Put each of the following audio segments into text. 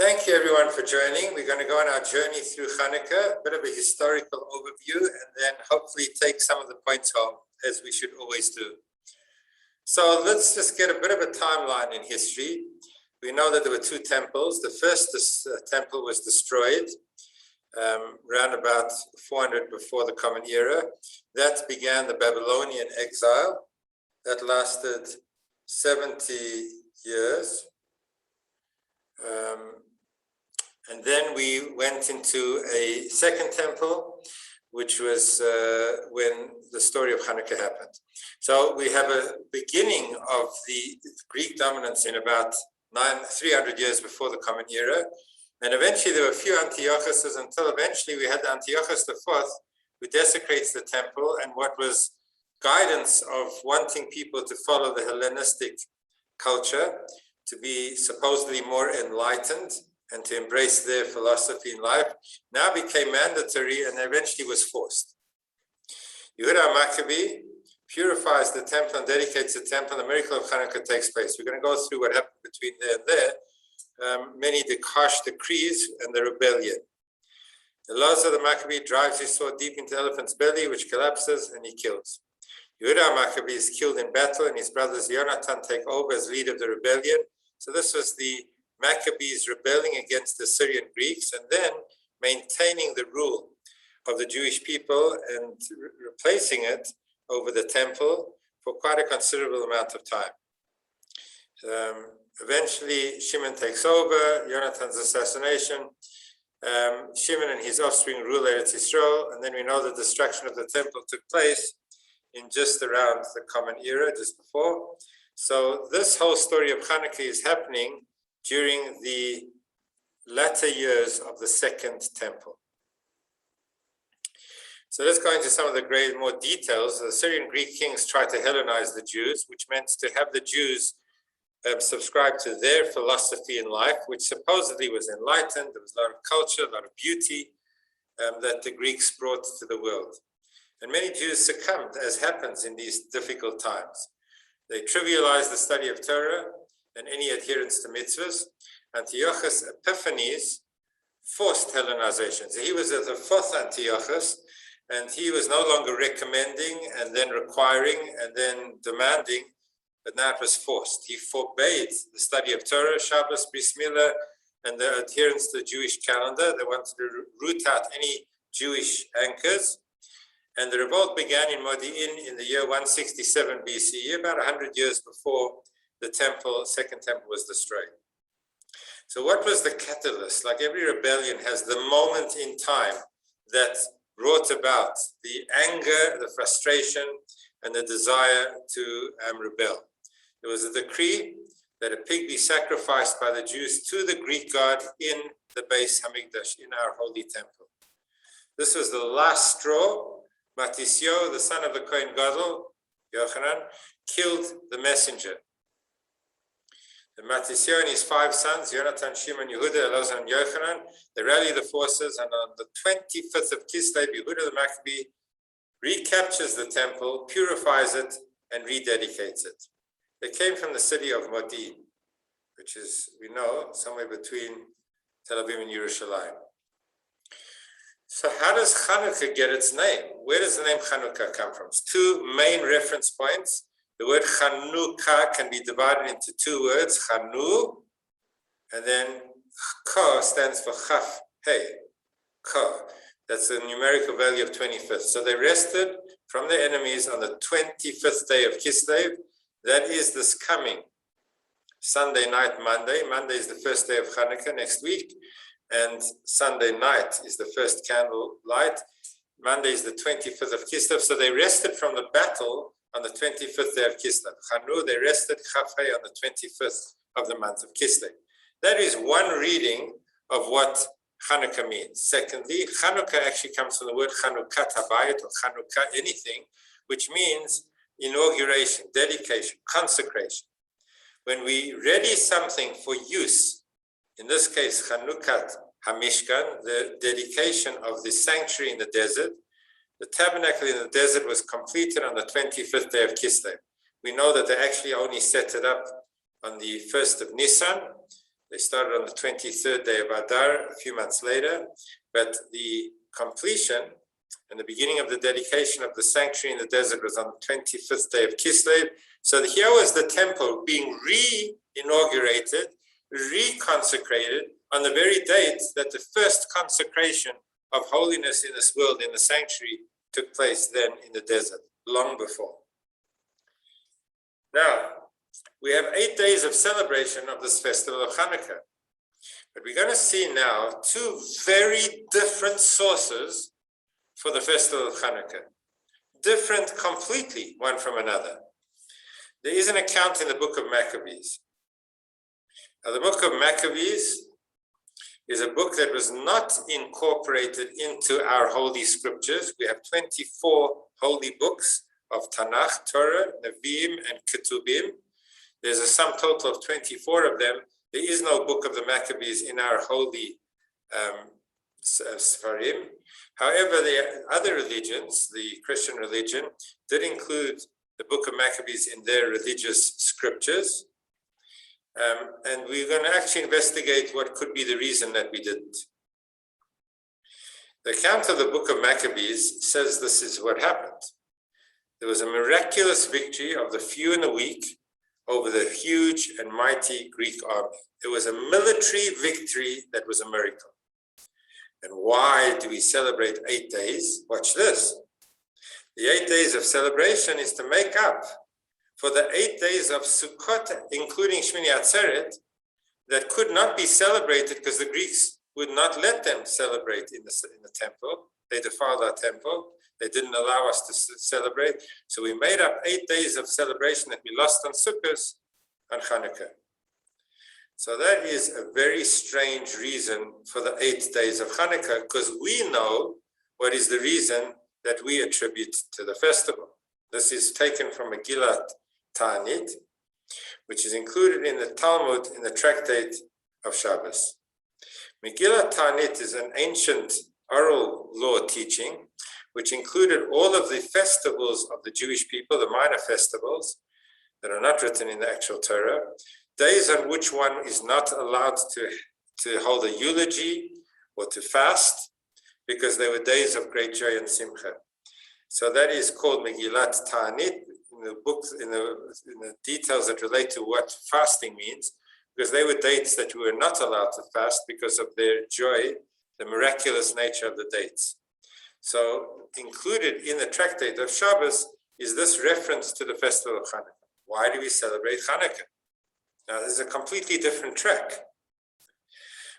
Thank you everyone for joining. We're going to go on our journey through Chanukah, a bit of a historical overview, and then hopefully take some of the points home, as we should always do. So let's just get a bit of a timeline in history. We know that there were two temples. The first temple was destroyed around about 400 before the Common Era. That began the Babylonian exile. That lasted 70 years. And then we went into a second temple, which was when the story of Chanukah happened. So we have a beginning of the Greek dominance in about 300 years before the Common Era. And eventually there were a few Antiochuses until eventually we had Antiochus IV, who desecrates the temple, and what was guidance of wanting people to follow the Hellenistic culture, to be supposedly more enlightened and to embrace their philosophy in life, now became mandatory and eventually was forced. Yehuda Maccabee purifies the temple and dedicates the temple, and the miracle of Chanukah takes place. We're going to go through what happened between there and there. Many harsh decrees and the rebellion. Elazar the Maccabee drives his sword deep into the elephant's belly, which collapses, and he kills. Yehuda Maccabee is killed in battle, and his brothers Yonatan take over as leader of the rebellion. So this was the Maccabees rebelling against the Syrian Greeks and then maintaining the rule of the Jewish people and replacing it over the temple for quite a considerable amount of time. Eventually, Shimon takes over, Yonatan's assassination. Shimon and his offspring rule Eretz Yisrael, and then we know the destruction of the temple took place in just around the Common Era, just before. So this whole story of Chanukah is happening during the latter years of the Second Temple. So let's go into some of the more details. The Syrian Greek kings tried to Hellenize the Jews, which meant to have the Jews subscribe to their philosophy in life, which supposedly was enlightened. There was a lot of culture, a lot of beauty that the Greeks brought to the world. And many Jews succumbed, as happens in these difficult times. They trivialized the study of Torah and any adherence to mitzvahs. Antiochus Epiphanes forced Hellenization. So he was the fourth Antiochus, and he was no longer recommending and then requiring and then demanding, but now it was forced. He forbade the study of Torah, Shabbos, Bris Milah, and the adherence to the Jewish calendar. They wanted to root out any Jewish anchors. And the revolt began in Modi'in in the year 167 BCE, about 100 years before the Second Temple was destroyed. So what was the catalyst? Like every rebellion has the moment in time that brought about the anger, the frustration, and the desire to rebel. There was a decree that a pig be sacrificed by the Jews to the Greek god in the Beis Hamikdash, in our holy temple. This was the last straw. Matisyo, the son of the Kohen Gadol, Yochanan, killed the messenger. The Matisyo and his 5 sons, Yonatan, Shimon, Yehuda, Elazar, and Yochanan, they rally the forces, and on the 25th of Kislev, Yehuda the Maccabee recaptures the temple, purifies it, and rededicates it. They came from the city of Modi'in, which is, we know, somewhere between Tel Aviv and Yerushalayim. So how does Chanukah get its name? Where does the name Chanukah come from? It's 2 main reference points. The word Chanukah can be divided into 2 words, Chanu, and then Ka stands for Chaf, Hey, Ka. That's the numerical value of 25th. So they rested from their enemies on the 25th day of Kislev. That is this coming Sunday night, Monday. Monday is the first day of Chanukah next week. And Sunday night is the first candle light. Monday is the 25th of Kislev. So they rested from the battle on the 25th day of Kislev. Chanu, they rested Chafei on the 25th of the month of Kislev. That is one reading of what Chanukah means. Secondly, Chanukah actually comes from the word Chanukat Habayit, or Chanukah anything, which means inauguration, dedication, consecration. When we ready something for use, in this case, Chanukat HaMishkan, the dedication of the sanctuary in the desert. The tabernacle in the desert was completed on the 25th day of Kislev. We know that they actually only set it up on the 1st of Nisan, They started on the 23rd day of Adar, a few months later, but the completion and the beginning of the dedication of the sanctuary in the desert was on the 25th day of Kislev. So here was the temple being re-inaugurated, reconsecrated on the very date that the first consecration of holiness in this world, in the sanctuary, took place then in the desert, long before. Now, we have 8 days of celebration of this festival of Chanukah. But we're going to see now two very different sources for the festival of Chanukah. Different completely, one from another. There is an account in the book of Maccabees. Now, the book of Maccabees is a book that was not incorporated into our holy scriptures. We have 24 holy books of Tanakh, Torah, Nevi'im, and Ketubim. There's a sum total of 24 of them. There is no book of the Maccabees in our holy Sfarim. However, the other religions, the Christian religion, did include the book of Maccabees in their religious scriptures. And we're going to actually investigate what could be the reason that we didn't. The account of the book of Maccabees says this is what happened. There was a miraculous victory of the few and the weak over the huge and mighty Greek army. It was a military victory that was a miracle. And why do we celebrate 8 days? Watch this. The 8 days of celebration is to make up for the 8 days of Sukkot, including Shmini Atzeret, that could not be celebrated because the Greeks would not let them celebrate in the temple. They defiled our temple. They didn't allow us to celebrate. So we made up 8 days of celebration that we lost on Sukkot on Chanukah. So that is a very strange reason for the 8 days of Chanukah, because we know what is the reason that we attribute to the festival. This is taken from Megillat Ta'anit, which is included in the Talmud in the tractate of Shabbos. Megillat Ta'anit is an ancient oral law teaching which included all of the festivals of the Jewish people, the minor festivals that are not written in the actual Torah, days on which one is not allowed to hold a eulogy or to fast, because they were days of great joy and simcha. So that is called Megillat Ta'anit in the books, in the details that relate to what fasting means, because they were dates that we were not allowed to fast because of their joy, the miraculous nature of the dates. So included in the tractate of Shabbos is this reference to the festival of Chanukah. Why do we celebrate Chanukah? Now, this is a completely different track.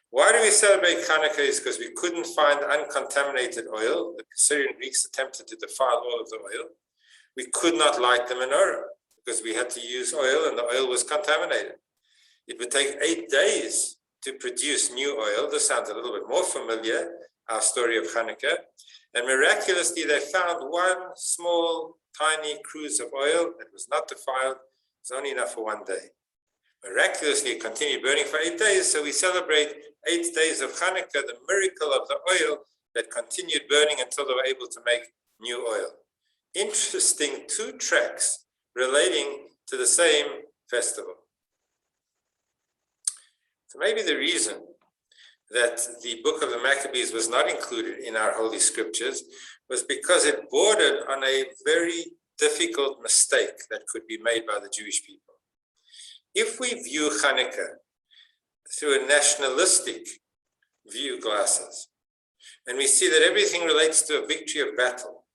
Why do we celebrate Chanukah is because we couldn't find uncontaminated oil. The Syrian Greeks attempted to defile all of the oil. We could not light the menorah because we had to use oil and the oil was contaminated. It would take 8 days to produce new oil. This sounds a little bit more familiar, our story of Chanukah. And miraculously, they found one small, tiny cruse of oil that was not defiled. It was only enough for 1 day. Miraculously, it continued burning for 8 days. So we celebrate 8 days of Chanukah, the miracle of the oil that continued burning until they were able to make new oil. Interesting two tracks relating to the same festival. So maybe the reason that the book of the Maccabees was not included in our holy scriptures was because it bordered on a very difficult mistake that could be made by the Jewish people. If we view Chanukah through a nationalistic view glasses, and we see that everything relates to a victory of battle,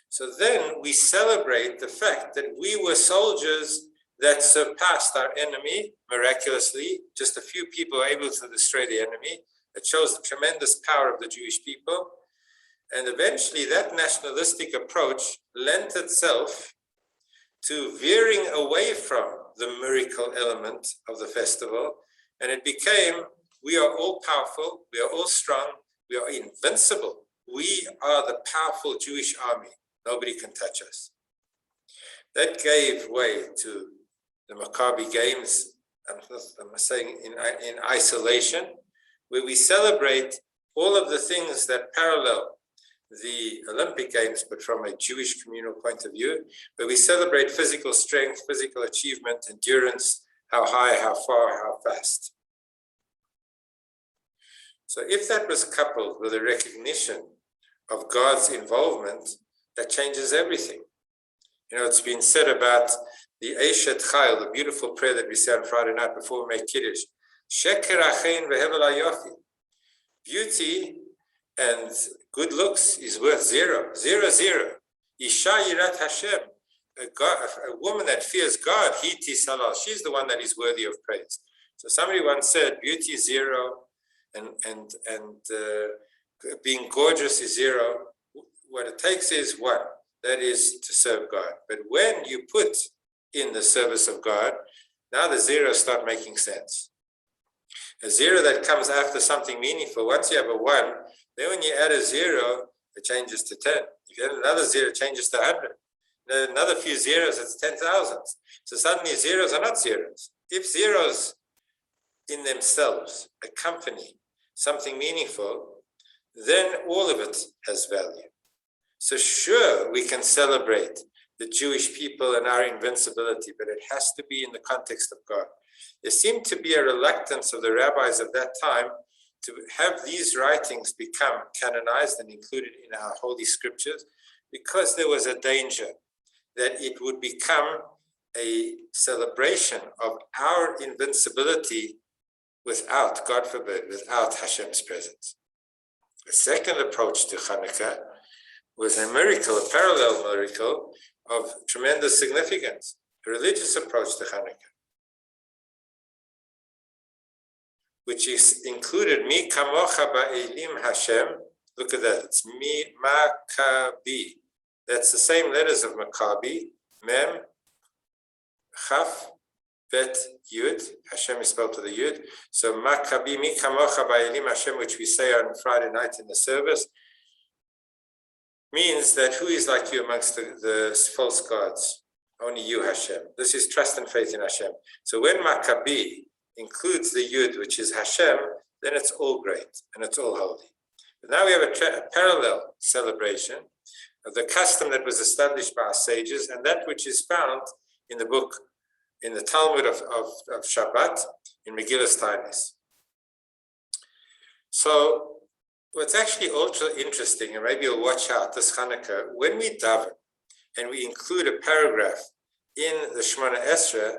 so then we celebrate the fact that we were soldiers that surpassed our enemy miraculously. Just a few people were able to destroy the enemy. It shows the tremendous power of the Jewish people. And eventually that nationalistic approach lent itself to veering away from the miracle element of the festival. And it became, we are all powerful, we are all strong, we are invincible. We are the powerful Jewish army. Nobody can touch us. That gave way to the Maccabi Games, I'm saying in isolation, where we celebrate all of the things that parallel the Olympic Games, but from a Jewish communal point of view, where we celebrate physical strength, physical achievement, endurance, how high, how far, how fast. So if that was coupled with a recognition of God's involvement, that changes everything. It's been said about the Eshet Chayil, the beautiful prayer that we say on Friday night before we make Kiddush. Sheker achein vehevel hayofi. Beauty and good looks is worth 0. 0, 0. Isha yirat Hashem. A woman that fears God, hiti salal. She's the one that is worthy of praise. So somebody once said, beauty is 0, and being gorgeous is 0. What it takes is 1. That is to serve God. But when you put in the service of God, now the zeros start making sense. A 0 that comes after something meaningful, once you have a 1, then when you add a 0, it changes to 10. If you add another 0, it changes to 100. Then another few zeros, it's 10,000. So suddenly zeros are not zeros. If zeros in themselves accompany something meaningful, then all of it has value. So sure, we can celebrate the Jewish people and our invincibility, but it has to be in the context of God. There seemed to be a reluctance of the rabbis of that time to have these writings become canonized and included in our holy scriptures, because there was a danger that it would become a celebration of our invincibility without, God forbid, without Hashem's presence. The second approach to Chanukah was a miracle, a parallel miracle of tremendous significance, a religious approach to Chanukah, which is included Mi kamocha ba'elim Hashem. Look at that. It's Mi Maccabi. That's the same letters of Maccabi. Mem, Chaf, Bet, Yud. Hashem is spelled with a Yud. So Maccabi Mi kamocha ba'elim Hashem, which we say on Friday night in the service, means that who is like you amongst the false gods? Only you, Hashem. This is trust and faith in Hashem. So when Maccabi includes the Yud, which is Hashem, then it's all great and it's all holy. But now we have a parallel celebration of the custom that was established by our sages, and that which is found in the book, in the Talmud of Shabbat, in Megillas Tainis. So what's actually ultra interesting, and maybe you'll watch out this Chanukah, when we daven and we include a paragraph in the Shemona Esrei,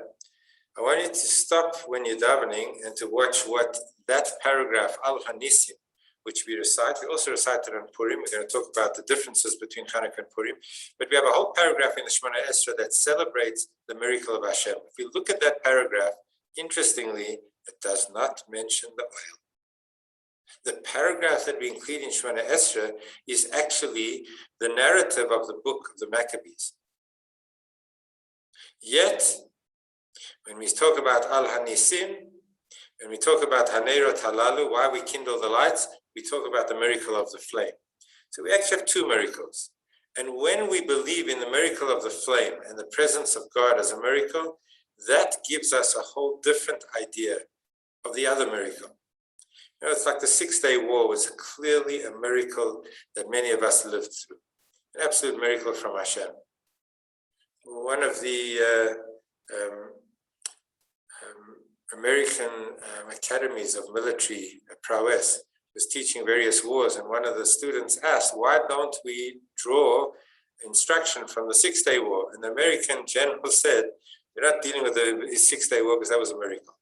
I want you to stop when you're davening and to watch what that paragraph, Al Hanisim, which we recite. We also recite it on Purim. We're going to talk about the differences between Chanukah and Purim. But we have a whole paragraph in the Shemona Esrei that celebrates the miracle of Hashem. If you look at that paragraph, interestingly, it does not mention the oil. The paragraph that we include in Shemona Esrei is actually the narrative of the book of the Maccabees. Yet, when we talk about Al Hanisim, when we talk about Hanerot Halalu, why we kindle the lights, we talk about the miracle of the flame. So we actually have 2 miracles. And when we believe in the miracle of the flame and the presence of God as a miracle, that gives us a whole different idea of the other miracle. It's like the 6-day war was clearly a miracle that many of us lived through. An absolute miracle from Hashem. One of the American academies of military prowess was teaching various wars, and one of the students asked, why don't we draw instruction from the 6-day war? And the American general said, we're not dealing with the 6-day war because that was a miracle.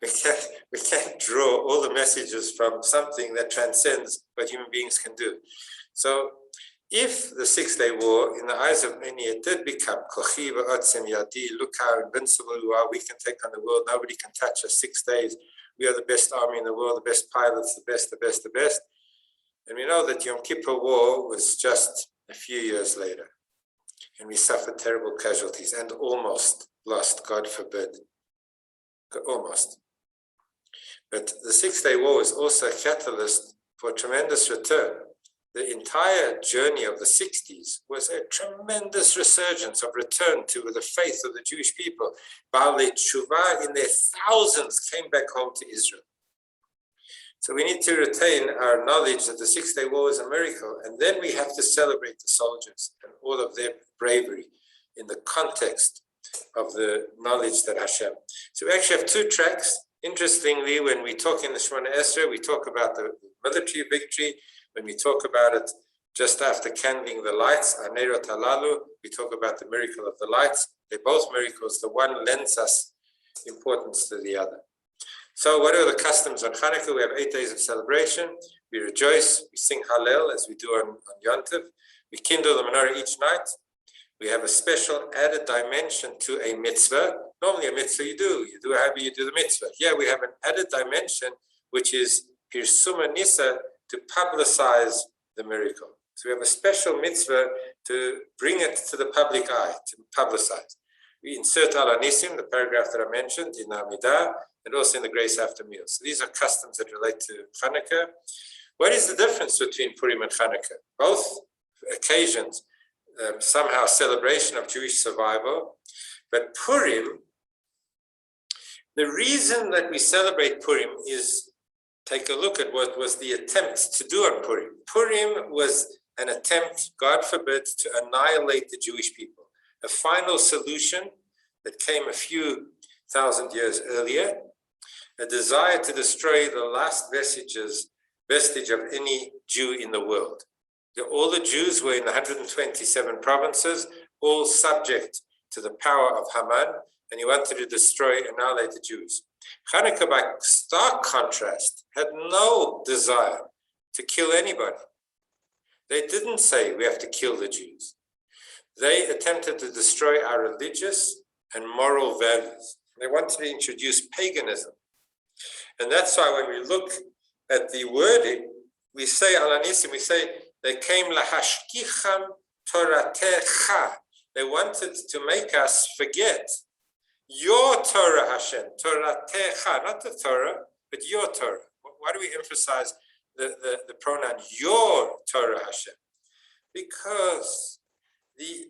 We can't draw all the messages from something that transcends what human beings can do. So if the 6-day war, in the eyes of many, it did become kochi v'otzem yadi, look how invincible we are, we can take on the world, nobody can touch us, 6 days, we are the best army in the world, the best pilots, the best. And we know that Yom Kippur War was just a few years later. And we suffered terrible casualties and almost lost, God forbid. Almost. But the 6-day war was also a catalyst for a tremendous return. The entire journey of the 60s was a tremendous resurgence of return to the faith of the Jewish people. Baalei Tshuva in their thousands came back home to Israel. So we need to retain our knowledge that the 6-day war is a miracle, and then we have to celebrate the soldiers and all of their bravery in the context of the knowledge that Hashem. So we actually have 2 tracks Interestingly, when we talk in the Shemona Esrei, we talk about the military victory. When we talk about it just after candling the lights, Anerot Halalu, we talk about the miracle of the lights. They're both miracles. The one lends us importance to the other. So what are the customs on Chanukah? We have 8 days of celebration. We rejoice. We sing Hallel as we do on Yom Tov. We kindle the menorah each night. We have a special added dimension to a mitzvah. Normally a mitzvah you do however you do the mitzvah. Here we have an added dimension, which is Pirsuma Nisa, to publicize the miracle. So we have a special mitzvah to bring it to the public eye, to publicize. We insert Al Anisim, the paragraph that I mentioned, in Amidah, and also in the grace after meals. So these are customs that relate to Chanukah. What is the difference between Purim and Chanukah? Both occasions, somehow celebration of Jewish survival, but Purim, the reason that we celebrate Purim is, take a look at what was the attempt to do on Purim. Purim was an attempt, God forbid, to annihilate the Jewish people. A final solution that came a few thousand years earlier, a desire to destroy the last vestige of any Jew in the world. All the Jews were in 127 provinces, all subject to the power of Haman, and he wanted to destroy and annihilate the Jews. Chanukah, by stark contrast, had no desire to kill anybody. They didn't say we have to kill the Jews. They attempted to destroy our religious and moral values. They wanted to introduce paganism. And that's why when we look at the wording, we say, Al Anisim, we say, they came lahashkicham toratecha. They wanted to make us forget your Torah, Hashem, toratecha, not the Torah, but your Torah. Why do we emphasize the pronoun your Torah, Hashem? Because the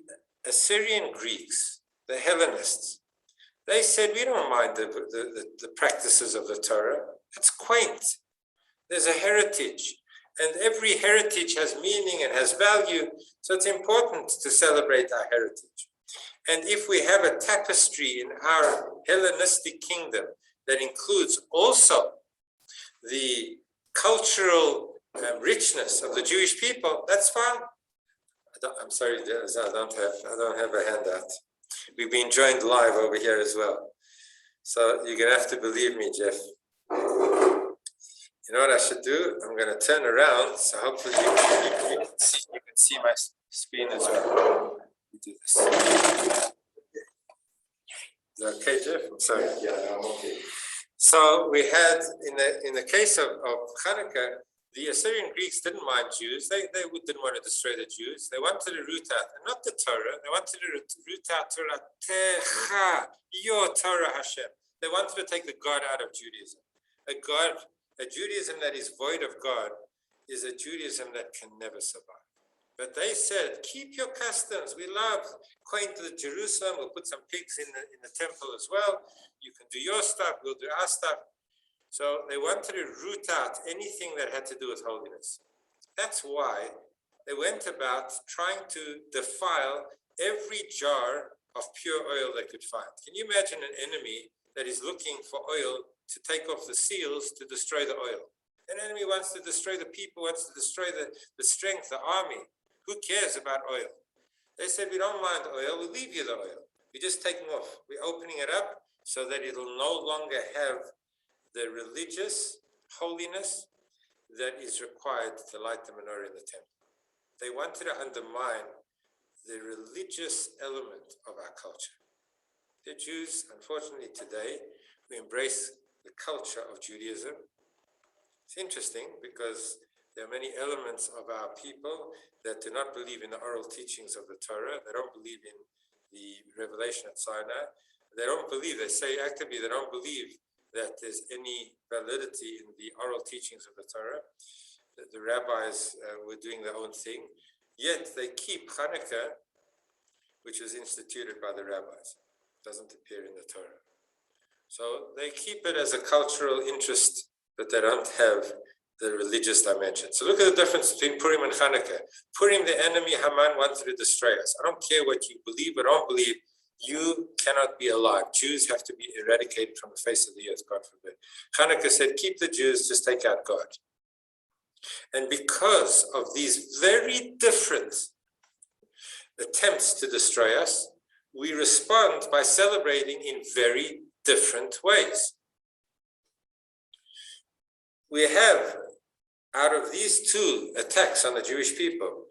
Assyrian Greeks, the Hellenists, they said, we don't mind the practices of the Torah. It's quaint. There's a heritage. And every heritage has meaning and has value. So it's important to celebrate our heritage. And if we have a tapestry in our Hellenistic kingdom that includes also the cultural richness of the Jewish people, that's fine. I'm sorry, I don't have a handout. We've been joined live over here as well. So you're gonna have to believe me, Jeff. You know what I should do? I'm gonna turn around, so hopefully you can see my screen as well. Let me do this. Is that okay, Jeff? I'm sorry. Yeah, I'm okay. So we had, in the case of Chanukah, the Assyrian Greeks didn't mind Jews. They didn't want to destroy the Jews. They wanted to root out, and not the Torah. They wanted to root out Torah Techa, your Torah Hashem. They wanted to take the God out of Judaism. A Judaism that is void of God is a Judaism that can never survive. But they said, keep your customs. We love going to Jerusalem. We'll put some pigs in the temple as well. You can do your stuff. We'll do our stuff. So they wanted to root out anything that had to do with holiness. That's why they went about trying to defile every jar of pure oil they could find. Can you imagine an enemy that is looking for oil to take off the seals to destroy the oil? An enemy wants to destroy the people, wants to destroy the strength, the army. Who cares about oil? They said, we don't mind oil, we'll leave you the oil. We're just taking off. We're opening it up so that it'll no longer have the religious holiness that is required to light the menorah in the temple. They wanted to undermine the religious element of our culture. The Jews, unfortunately today, we embrace the culture of Judaism. It's interesting because there are many elements of our people that do not believe in the oral teachings of the Torah. They don't believe in the revelation at Sinai. They don't believe, they say actively, they don't believe that there's any validity in the oral teachings of the Torah. The rabbis were doing their own thing, yet they keep Chanukah, which was instituted by the rabbis. It doesn't appear in the Torah. So they keep it as a cultural interest, but they don't have the religious dimension. So look at the difference between Purim and Chanukah. Purim, the enemy Haman wanted to destroy us. I don't care what you believe or don't believe. You cannot be alive. Jews have to be eradicated from the face of the earth, God forbid. Chanukah said, keep the Jews, just take out God. And because of these very different attempts to destroy us, we respond by celebrating in very different ways. We have, out of these two attacks on the Jewish people,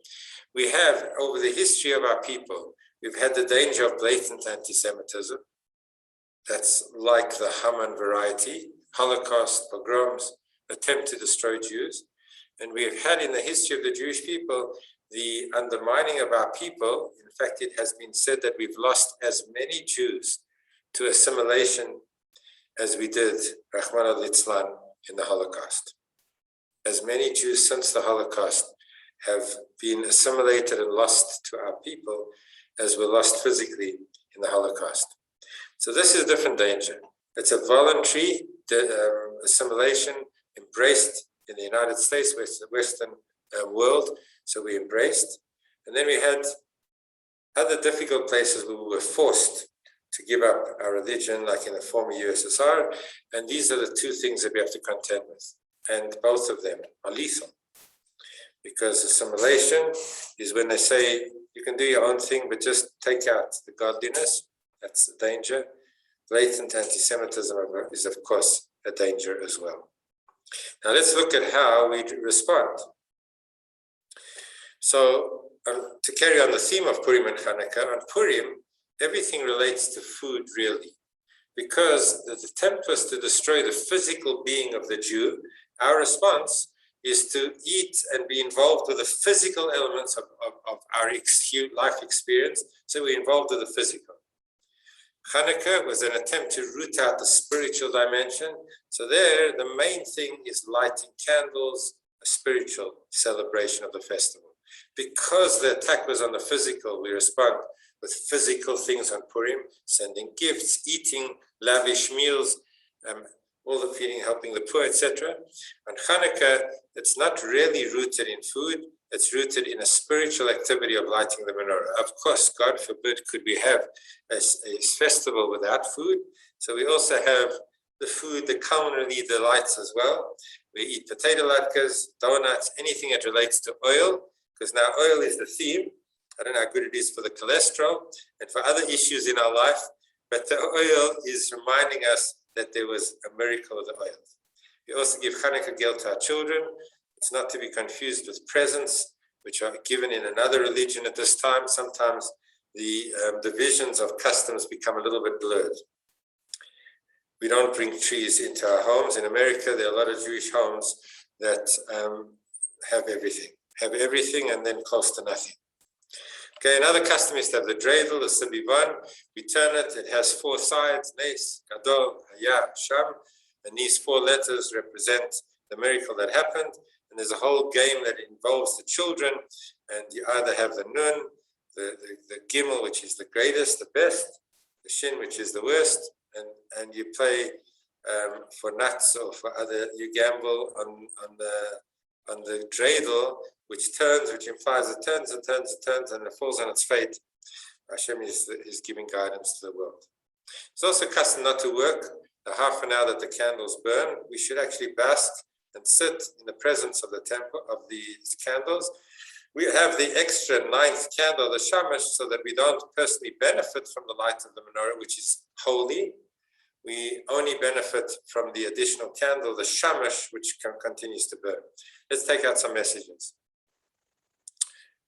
we have, over the history of our people, we've had the danger of blatant anti-Semitism. That's like the Haman variety, Holocaust, pogroms, attempt to destroy Jews. And we have had in the history of the Jewish people the undermining of our people. In fact, it has been said that we've lost as many Jews to assimilation as we did, Rahman al-Litzlan, in the Holocaust. As many Jews since the Holocaust have been assimilated and lost to our people as were lost physically in the Holocaust. So this is a different danger. It's a voluntary assimilation embraced in the United States, Western world, so we embraced. And then we had other difficult places where we were forced to give up our religion, like in the former USSR. And these are the two things that we have to contend with. And both of them are lethal. Because assimilation is when they say, you can do your own thing, but just take out the godliness. That's the danger. Blatant anti-Semitism is, of course, a danger as well. Now let's look at how we respond. So to carry on the theme of Purim and Chanukah, on Purim, everything relates to food really. Because the attempt was to destroy the physical being of the Jew, our response is to eat and be involved with the physical elements of our life experience. So we're involved with the physical. Chanukah was an attempt to root out the spiritual dimension. So there, the main thing is lighting candles, a spiritual celebration of the festival. Because the attack was on the physical, we respond with physical things on Purim, sending gifts, eating lavish meals, all the feeding, helping the poor, etc. On Chanukah, it's not really rooted in food, it's rooted in a spiritual activity of lighting the menorah. Of course, God forbid, could we have a festival without food? So we also have the food, the culinary delights as well. We eat potato latkes, donuts, anything that relates to oil, because now oil is the theme. I don't know how good it is for the cholesterol and for other issues in our life, but the oil is reminding us that there was a miracle of the oil. We also give Chanukah gel to our children. It's not to be confused with presents, which are given in another religion at this time. Sometimes the divisions of customs become a little bit blurred. We don't bring trees into our homes. In America, there are a lot of Jewish homes that have everything and then close to nothing. Okay, another custom is to have the dreidel, the sibivan. We turn it, it has 4 sides, Nes, Gadol, Haya, Sham, and these 4 letters represent the miracle that happened. And there's a whole game that involves the children, and you either have the Nun, the Gimel, which is the greatest, the best, the Shin, which is the worst, and you play for nuts or for other, you gamble on the dreidel, which turns, which implies it turns and turns and turns, and it falls on its fate. Hashem is giving guidance to the world. It's also custom not to work the half an hour that the candles burn. We should actually bask and sit in the presence of the temple, of these candles. We have the extra 9th candle, the shamash, so that we don't personally benefit from the light of the menorah, which is holy. We only benefit from the additional candle, the shamash, which continues to burn. Let's take out some messages.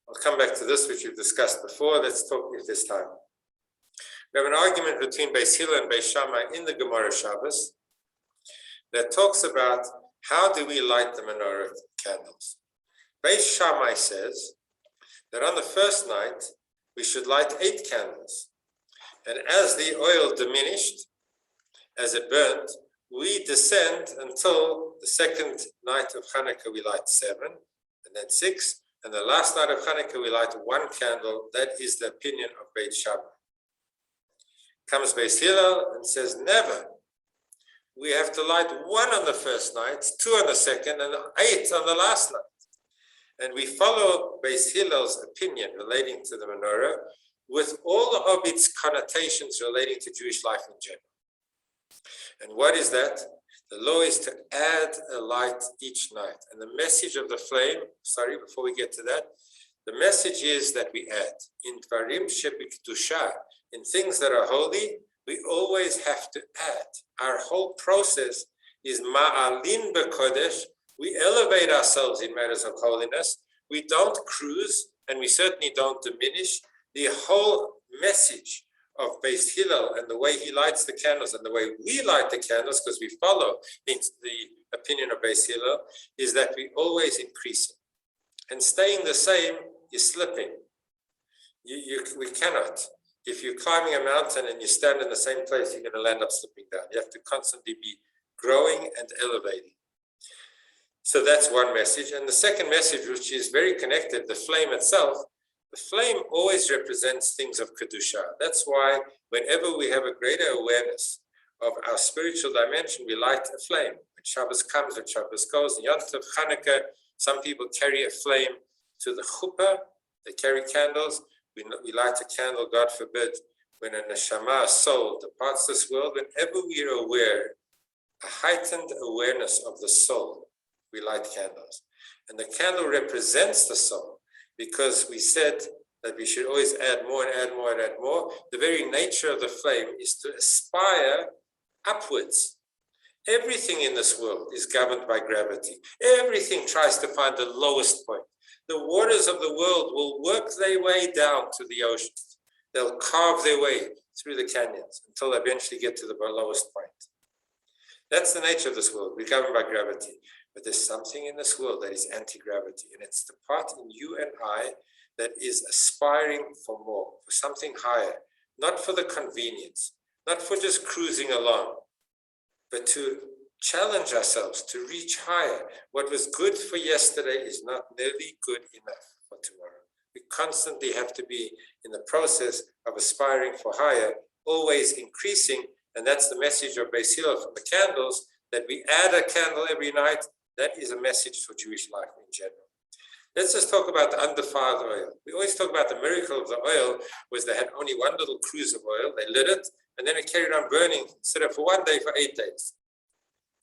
I'll come back to this, which we've discussed before. Let's talk it this time. We have an argument between Beis Hillel and Beis Shammai in the Gemara Shabbos that talks about how do we light the menorah candles. Beis Shammai says that on the first night, we should light 8 candles. And as the oil diminished, as it burned, we descend until the second night of Chanukah, we light 7, and then 6. And the last night of Chanukah, we light 1 candle. That is the opinion of Beis Shammai. Comes Beis Hillel and says, never. We have to light 1 on the first night, 2 on the second, and 8 on the last night. And we follow Beis Hillel's opinion relating to the menorah, with all of its connotations relating to Jewish life in general. And what is that? The law is to add a light each night. And the message of the flame, before we get to that, the message is that we add. In Dvarim Shebikdusha, in things that are holy, we always have to add. Our whole process is ma'alin b'kodesh. We elevate ourselves in matters of holiness. We don't cruise, and we certainly don't diminish. The whole message of Beis Hillel and the way he lights the candles and the way we light the candles, because we follow the opinion of Beis Hillel, is that we always increasing. And staying the same is slipping. We cannot. If you're climbing a mountain and you stand in the same place, you're going to land up slipping down. You have to constantly be growing and elevating. So that's one message. And the second message, which is very connected, the flame itself, the flame always represents things of Kedusha. That's why whenever we have a greater awareness of our spiritual dimension, we light a flame. When Shabbos comes, when Shabbos goes, in Yom Tov, Chanukah, some people carry a flame to the chuppah. They carry candles. We light a candle, God forbid, when a neshama, a soul, departs this world. Whenever we are aware, a heightened awareness of the soul, we light candles. And the candle represents the soul, because we said that we should always add more and add more and add more. The very nature of the flame is to aspire upwards. Everything in this world is governed by gravity. Everything tries to find the lowest point. The waters of the world will work their way down to the oceans. They'll carve their way through the canyons until they eventually get to the lowest point. That's the nature of this world. We're governed by gravity. But there's something in this world that is anti-gravity, and it's the part in you and I that is aspiring for more, for something higher, not for the convenience, not for just cruising along, but to challenge ourselves to reach higher. What was good for yesterday is not nearly good enough for tomorrow. We constantly have to be in the process of aspiring for higher, always increasing, and that's the message of Beis Hillel from the candles, that we add a candle every night. That is a message for Jewish life in general. Let's just talk about the undefiled oil. We always talk about the miracle of the oil was they had only one little cruse of oil. They lit it, and then it carried on burning instead of for 1 day, for 8 days.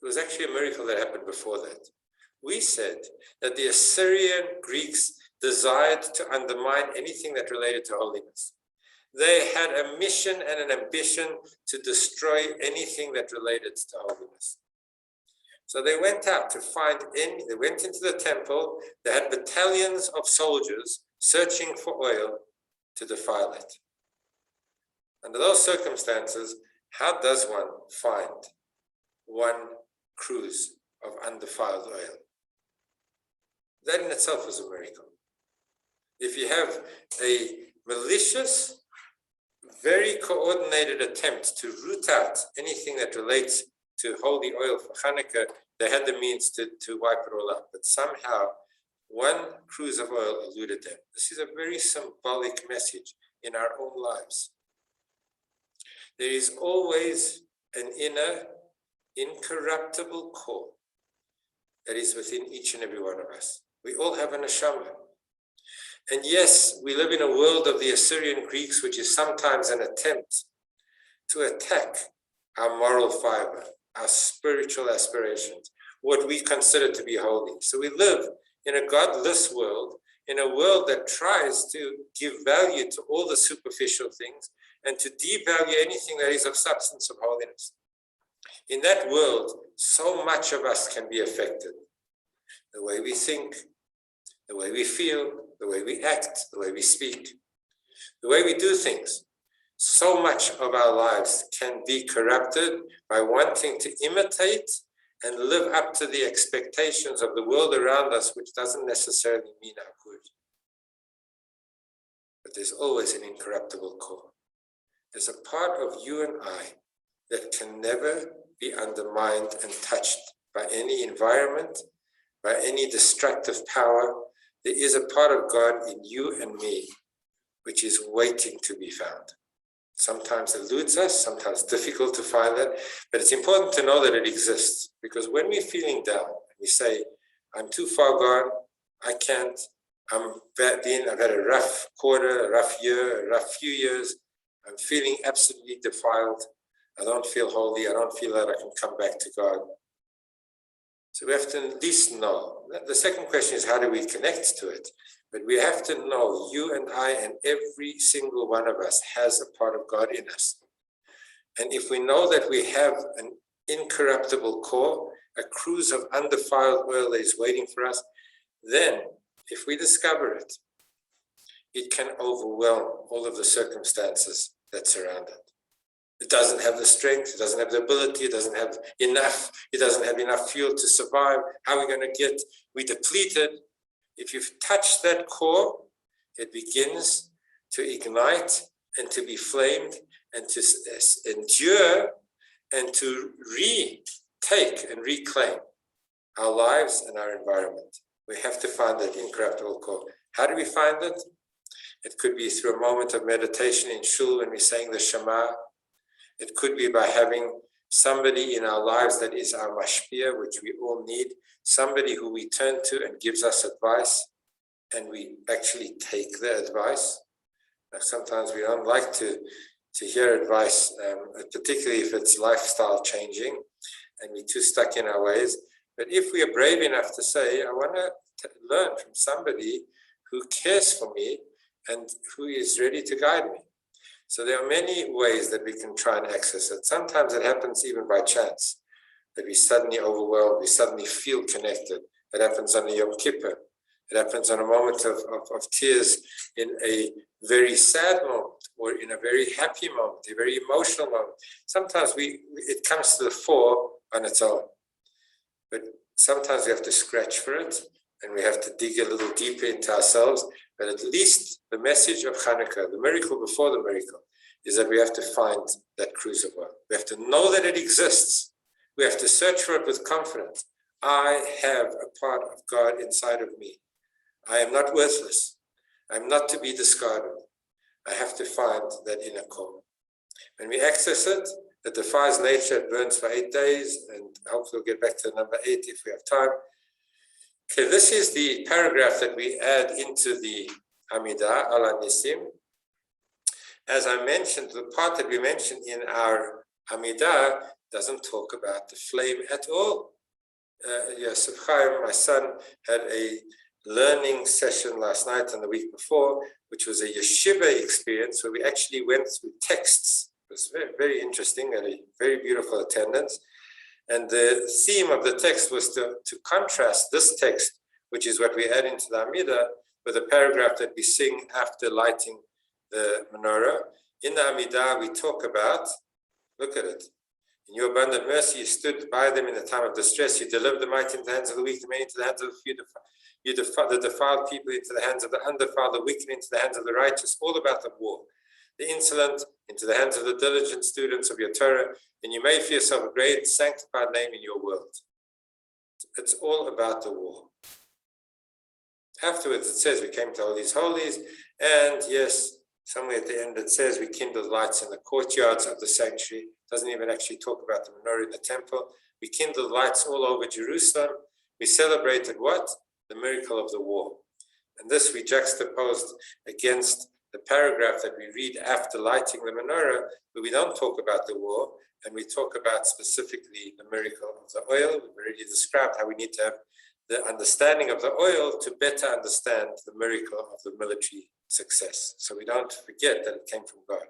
It was actually a miracle that happened before that. We said that the Assyrian Greeks desired to undermine anything that related to holiness. They had a mission and an ambition to destroy anything that related to holiness. So they went out to they went into the temple. They had battalions of soldiers searching for oil to defile it. Under those circumstances, how does one find one cruse of undefiled oil? That in itself is a miracle. If you have a malicious, very coordinated attempt to root out anything that relates to holy oil for Chanukah, they had the means to wipe it all out. But somehow, one cruse of oil eluded them. This is a very symbolic message in our own lives. There is always an inner, incorruptible core that is within each and every one of us. We all have a neshama. And yes, we live in a world of the Assyrian Greeks, which is sometimes an attempt to attack our moral fiber, our spiritual aspirations, what we consider to be holy. So we live in a godless world, in a world that tries to give value to all the superficial things and to devalue anything that is of substance of holiness. In that world, so much of us can be affected. The way we think, the way we feel, the way we act, the way we speak, the way we do things. So much of our lives can be corrupted by wanting to imitate and live up to the expectations of the world around us, which doesn't necessarily mean our good. But there's always an incorruptible core. There's a part of you and I that can never be undermined and touched by any environment, by any destructive power. There is a part of God in you and me, which is waiting to be found. Sometimes eludes us, sometimes difficult to find that, but it's important to know that it exists, because when we're feeling down, we say, I'm too far gone, I can't, I've had a rough quarter, a rough year, a rough few years. I'm feeling absolutely defiled. I don't feel holy. I don't feel that I can come back to God. So we have to at least know. The second question is, how do we connect to it? But we have to know, you and I and every single one of us has a part of God in us. And if we know that we have an incorruptible core, a cruise of undefiled oil that is waiting for us, then if we discover it, it can overwhelm all of the circumstances that surround it. It doesn't have the strength, it doesn't have the ability, it doesn't have enough fuel to survive. How are we going to get? We're depleted. If you've touched that core, it begins to ignite and to be flamed and to endure and to retake and reclaim our lives and our environment. We have to find that incorruptible core. How do we find it? It could be through a moment of meditation in shul when we're saying the Shema. It could be by having somebody in our lives that is our mashpia, which we all need, somebody who we turn to and gives us advice, and we actually take the advice. Now, sometimes we don't like to hear advice, particularly if it's lifestyle changing, and we're too stuck in our ways. But if we are brave enough to say, I want to learn from somebody who cares for me and who is ready to guide me. So there are many ways that we can try and access it. Sometimes it happens even by chance, that we suddenly overwhelmed, we suddenly feel connected. It happens on a Yom Kippur. It happens on a moment of tears in a very sad moment or in a very happy moment, a very emotional moment. Sometimes it comes to the fore on its own. But sometimes we have to scratch for it and we have to dig a little deeper into ourselves. But at least the message of Chanukah, the miracle before the miracle, is that we have to find that cruise of oil. We have to know that it exists. We have to search for it with confidence. I have a part of God inside of me. I am not worthless. I'm not to be discarded. I have to find that inner core. When we access it, it defies nature, it burns for 8 days, and hopefully we'll get back to number 8 if we have time. Okay, this is the paragraph that we add into the Amidah, Ala Nisim. As I mentioned, the part that we mentioned in our Amidah doesn't talk about the flame at all. Yosef Chaim, my son, had a learning session last night and the week before, which was a yeshiva experience where we actually went through texts. It was very, very interesting and a very beautiful attendance. And the theme of the text was to contrast this text, which is what we add into the Amidah, with a paragraph that we sing after lighting the menorah. In the Amidah, we talk about, look at it. In your abundant mercy, you stood by them in the time of distress. You delivered the mighty into the hands of the weak, the many into the hands of the few. You the defiled people into the hands of the undefiled, the wicked into the hands of the righteous. All about the war. The insolent into the hands of the diligent students of your Torah, and you made for yourself a great sanctified name in your world. It's all about the war. Afterwards, it says we came to all these holies, and yes, somewhere at the end it says we kindled lights in the courtyards of the sanctuary. It doesn't even actually talk about the menorah in the temple. We kindled lights all over Jerusalem. We celebrated what? The miracle of the war. And this we juxtaposed against the paragraph that we read after lighting the menorah, but we don't talk about the war, and we talk about specifically the miracle of the oil. We've already described how we need to have the understanding of the oil to better understand the miracle of the military success. So we don't forget that it came from God.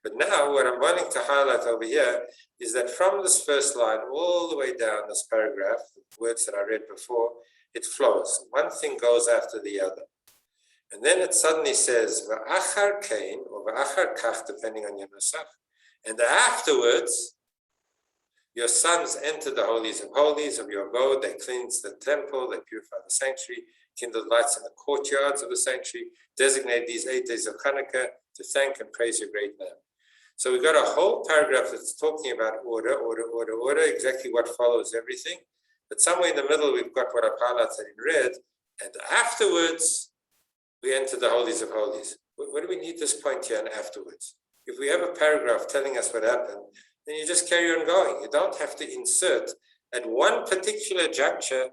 But now what I'm wanting to highlight over here is that from this first line all the way down this paragraph, the words that I read before, it flows. One thing goes after the other. And then it suddenly says, V'achar kain, or V'achar kach, depending on your nusach. And afterwards, your sons entered the holies of your abode. They cleansed the temple, they purified the sanctuary, kindled lights in the courtyards of the sanctuary, designated these 8 days of Chanukah to thank and praise your great name. So we've got a whole paragraph that's talking about order, exactly what follows everything. But somewhere in the middle, we've got what I've highlighted in red. And afterwards, we enter the holies of holies. What do we need this point here and afterwards? If we have a paragraph telling us what happened, then you just carry on going. You don't have to insert at one particular juncture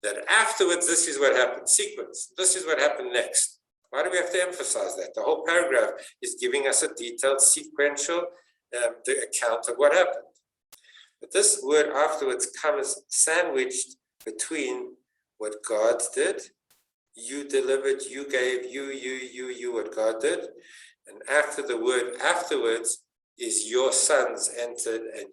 that afterwards, this is what happened, sequence, this is what happened next. Why do we have to emphasize that? The whole paragraph is giving us a detailed sequential account of what happened. But this word afterwards comes sandwiched between what God did, you delivered, you gave, you, what God did. And after the word afterwards is your sons entered and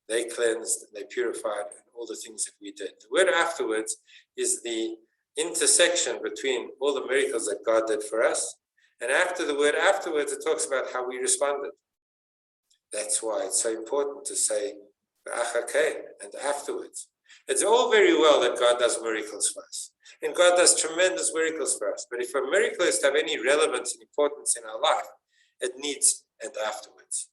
they cleansed, and they purified, and all the things that we did. The word afterwards is the intersection between all the miracles that God did for us. And after the word afterwards, it talks about how we responded. That's why it's so important to say, and afterwards. It's all very well that God does miracles for us. And God does tremendous miracles for us. But if a miracle is to have any relevance and importance in our life, it needs and afterwards.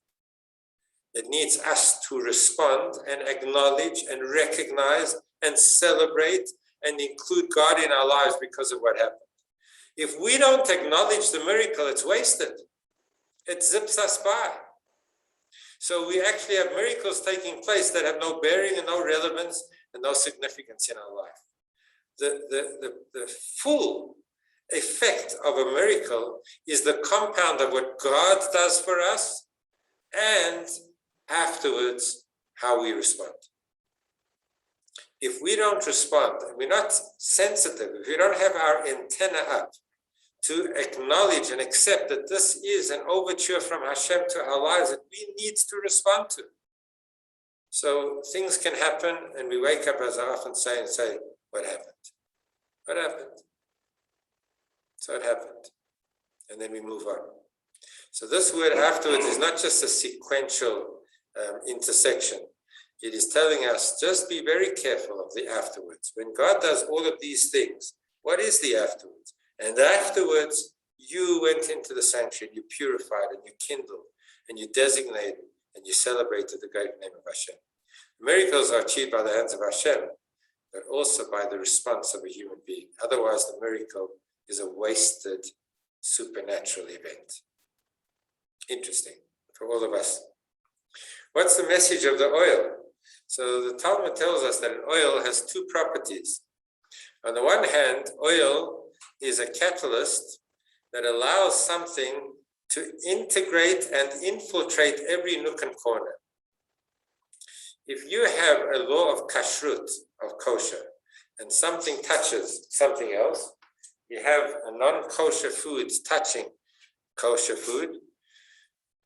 It needs us to respond and acknowledge and recognize and celebrate and include God in our lives because of what happened. If we don't acknowledge the miracle, it's wasted. It zips us by. So we actually have miracles taking place that have no bearing and no relevance and no significance in our life. The full effect of a miracle is the compound of what God does for us and afterwards how we respond. If we don't respond, and we're not sensitive, if we don't have our antenna up to acknowledge and accept that this is an overture from Hashem to our lives that we need to respond to. So things can happen and we wake up, as I often say, and say, what happened? What happened? So it happened. And then we move on. So this word afterwards is not just a sequential intersection. It is telling us, just be very careful of the afterwards. When God does all of these things, what is the afterwards? And afterwards, you went into the sanctuary, you purified and you kindled and you designated and you celebrated the great name of Hashem. Miracles are achieved by the hands of Hashem, but also by the response of a human being. Otherwise, the miracle is a wasted supernatural event. Interesting for all of us. What's the message of the oil? So the Talmud tells us that an oil has two properties. On the one hand, oil is a catalyst that allows something to integrate and infiltrate every nook and corner. If you have a law of kashrut, of kosher, and something touches something else, you have a non-kosher food touching kosher food.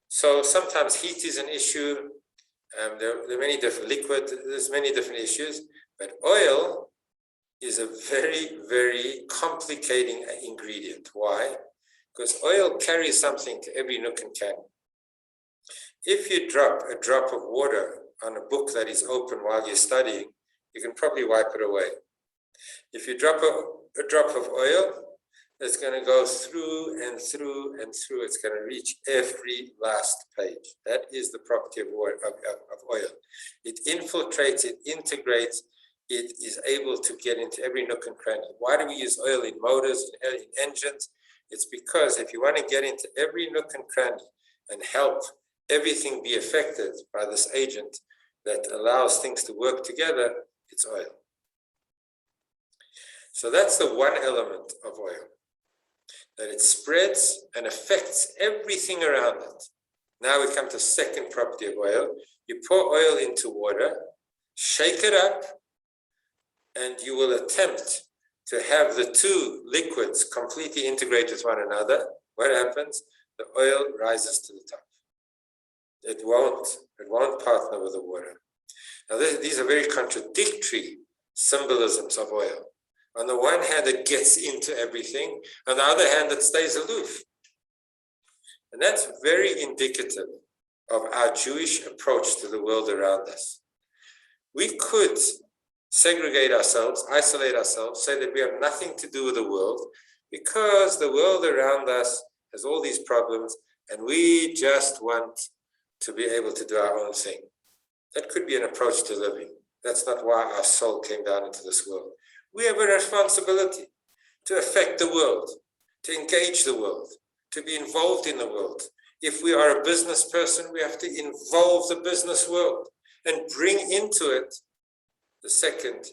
So sometimes heat is an issue. There are many different liquids, there's many different issues, but oil is a very, very complicating ingredient. Why? Because oil carries something to every nook and cranny. If you drop a drop of water on a book that is open while you're studying, you can probably wipe it away. If you drop a drop of oil, it's going to go through and through and through. It's going to reach every last page. That is the property of oil. It infiltrates, it integrates, it is able to get into every nook and cranny. Why do we use oil in motors, in engines? It's because if you want to get into every nook and cranny and help everything be affected by this agent that allows things to work together, it's oil. So that's the one element of oil, that it spreads and affects everything around it. Now we come to the second property of oil. You pour oil into water, shake it up, and you will attempt to have the two liquids completely integrate with one another. What happens? The oil rises to the top. It won't partner with the water. Now these are very contradictory symbolisms of oil. On the one hand, it gets into everything. On the other hand, it stays aloof. And that's very indicative of our Jewish approach to the world around us. We could segregate ourselves, isolate ourselves, say that we have nothing to do with the world because the world around us has all these problems and we just want to be able to do our own thing. That could be an approach to living. That's not why our soul came down into this world. We have a responsibility to affect the world, to engage the world, to be involved in the world. If we are a business person, we have to involve the business world and bring into it the second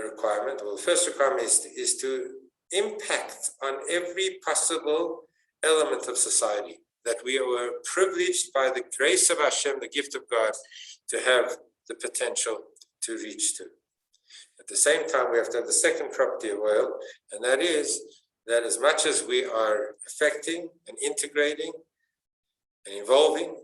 requirement, well, the first requirement is to impact on every possible element of society, that we were privileged by the grace of Hashem, the gift of God, to have the potential to reach to. At the same time, we have to have the second property of oil, and that is that as much as we are affecting and integrating and evolving,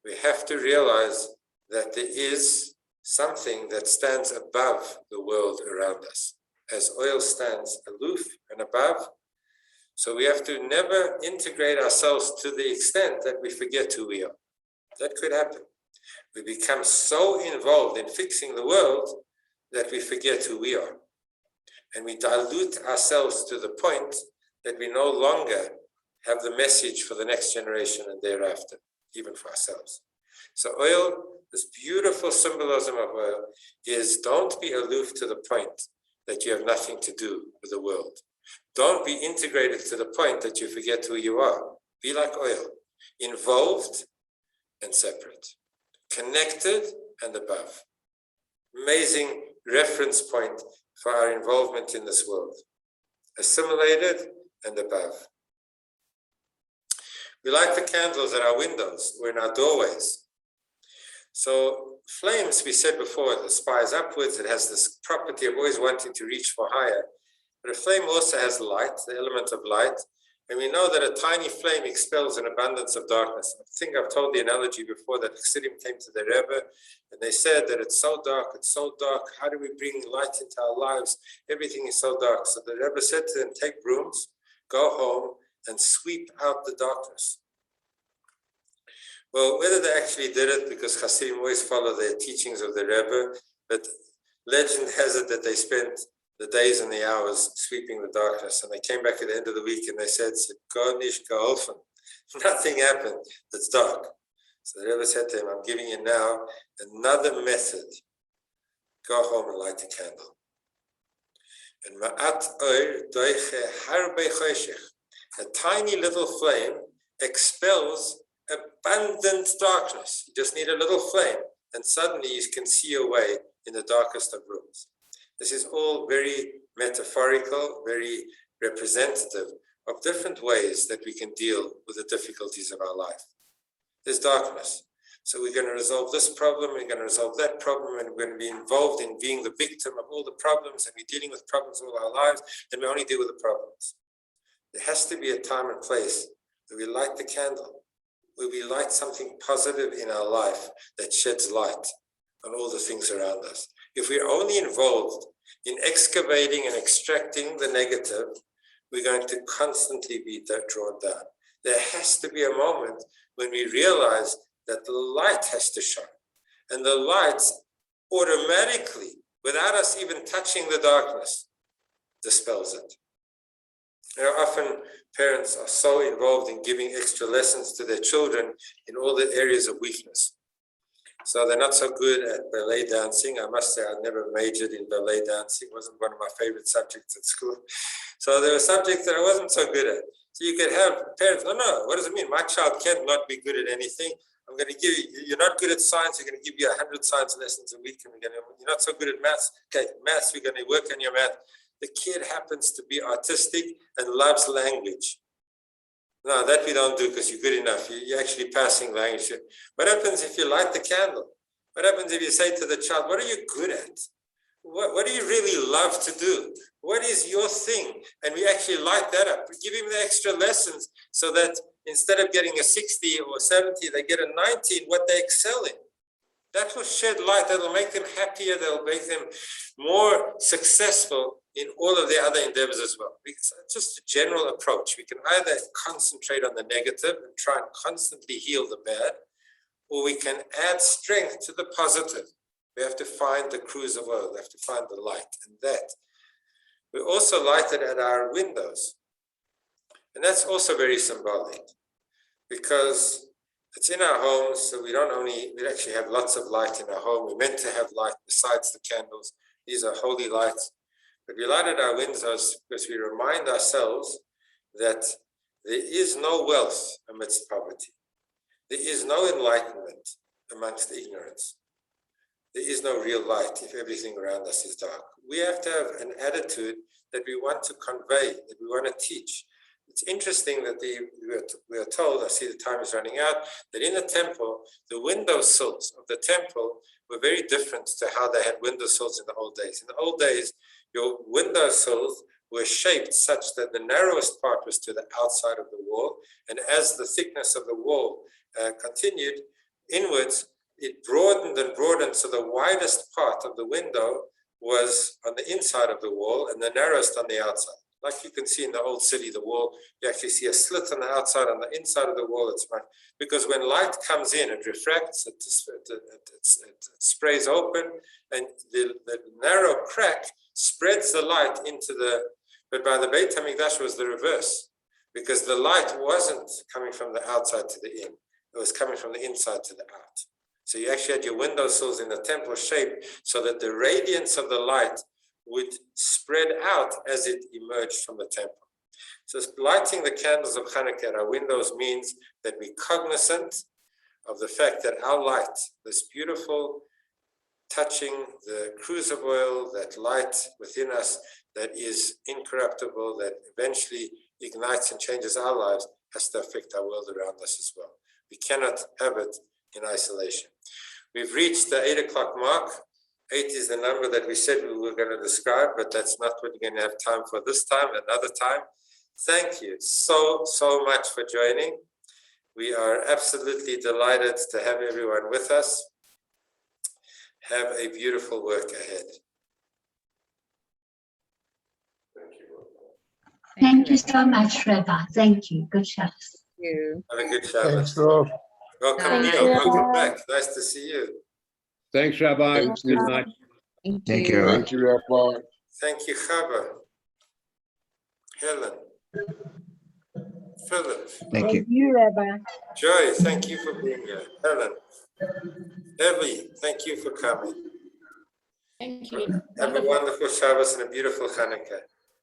we have to realize that there is something that stands above the world around us. As oil stands aloof and above, so we have to never integrate ourselves to the extent that we forget who we are. That could happen. We become so involved in fixing the world that we forget who we are. And we dilute ourselves to the point that we no longer have the message for the next generation and thereafter, even for ourselves. So oil, this beautiful symbolism of oil, is don't be aloof to the point that you have nothing to do with the world. Don't be integrated to the point that you forget who you are. Be like oil, involved and separate, connected and above. Amazing reference point for our involvement in this world. Assimilated and above. We light the candles at our windows or in our doorways. So flames, we said before, it aspires upwards. It has this property of always wanting to reach for higher. But a flame also has light, the element of light. And we know that a tiny flame expels an abundance of darkness. I think I've told the analogy before that Chassidim came to the Rebbe and they said that it's so dark, how do we bring light into our lives? Everything is so dark. So the Rebbe said to them, take brooms, go home and sweep out the darkness. Well, whether they actually did it, because Chassidim always follow the teachings of the Rebbe, but legend has it that they spent the days and the hours sweeping the darkness, and they came back at the end of the week and they said, nothing happened, it's dark. So the Rebbe said to him, I'm giving you now another method. Go home and light a candle. And ma'at oir doiche harbe choshech. A tiny little flame expels abundant darkness. You just need a little flame, and suddenly you can see your way in the darkest of rooms. This is all very metaphorical, very representative of different ways that we can deal with the difficulties of our life. There's darkness. So we're going to resolve this problem, we're going to resolve that problem, and we're going to be involved in being the victim of all the problems, and we're dealing with problems all our lives, and we only deal with the problems. There has to be a time and place where we light the candle, where we light something positive in our life that sheds light on all the things around us. If we're only involved in excavating and extracting the negative, we're going to constantly be drawn down. There has to be a moment when we realize that the light has to shine. And the light automatically, without us even touching the darkness, dispels it. Often parents are so involved in giving extra lessons to their children in all the areas of weakness. So they're not so good at ballet dancing. I must say I never majored in ballet dancing. It wasn't one of my favorite subjects at school. So there were subjects that I wasn't so good at. So you could have parents, no, what does it mean? My child can't not be good at anything. I'm going to give you, you're not good at science, we're going to give you 100 science lessons a week. And you're not so good at maths. Okay, maths, we're going to work on your math. The kid happens to be artistic and loves language. No, that we don't do because you're good enough. You're actually passing language. What happens if you light the candle? What happens if you say to the child, what are you good at? What do you really love to do? What is your thing? And we actually light that up. We give him the extra lessons so that instead of getting a 60 or 70, they get a 90 in what they excel in. That will shed light. That will make them happier. That will make them more successful in all of the other endeavors as well. It's just a general approach. We can either concentrate on the negative and try and constantly heal the bad, or we can add strength to the positive. We have to find the cruise of oil. We have to find the light. And that, we also light it at our windows. And that's also very symbolic because it's in our homes, so we actually have lots of light in our home. We're meant to have light besides the candles. These are holy lights. But we light at our windows because we remind ourselves that there is no wealth amidst poverty. There is no enlightenment amongst ignorance. there is no real light if everything around us is dark. We have to have an attitude that we want to convey, that we want to teach. It's interesting that we are told, I see the time is running out, that in the temple, the windowsills of the temple were very different to how they had windowsills in the old days. In the old days, your windowsills were shaped such that the narrowest part was to the outside of the wall, and as the thickness of the wall continued inwards, it broadened and broadened, so the widest part of the window was on the inside of the wall and the narrowest on the outside. Like you can see in the old city, the wall, you actually see a slit on the outside. On the inside of the wall, it's much, because when light comes in, it refracts, it sprays open, and the narrow crack spreads the light into the, but by the Beit HaMikdash was the reverse, because the light wasn't coming from the outside to the in, it was coming from the inside to the out. So you actually had your windowsills in the temple shaped so that the radiance of the light would spread out as it emerged from the temple. So lighting the candles of Chanukah at our windows means that we're cognizant of the fact that our light, this beautiful, touching the crucible, that light within us that is incorruptible, that eventually ignites and changes our lives, has to affect our world around us as well. We cannot have it in isolation. We've reached the 8 o'clock mark. 8 is the number that we said we were going to describe, but that's not what we're going to have time for this time, another time. Thank you so much for joining. We are absolutely delighted to have everyone with us. Have a beautiful work ahead. Thank you so much, Rabbi. Thank you. Good Shabbos. Thank you. Have a good Shabbos. Welcome, Thank Neil. you. Welcome back. Nice to see you. Thanks, Rabbi. Thank Good night. Thank you. Thank you, Rabbi. Thank you, Chava. Helen. Philip. Thank you. Rabbi. Joy, thank you for being here. Helen. Evie, thank you for coming. Thank you. Have a wonderful Shabbos and a beautiful Chanukah.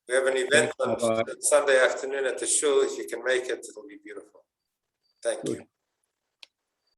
We have an event Thanks, on Rabbi. Sunday afternoon at the shul. If you can make it, it'll be beautiful. Thank you.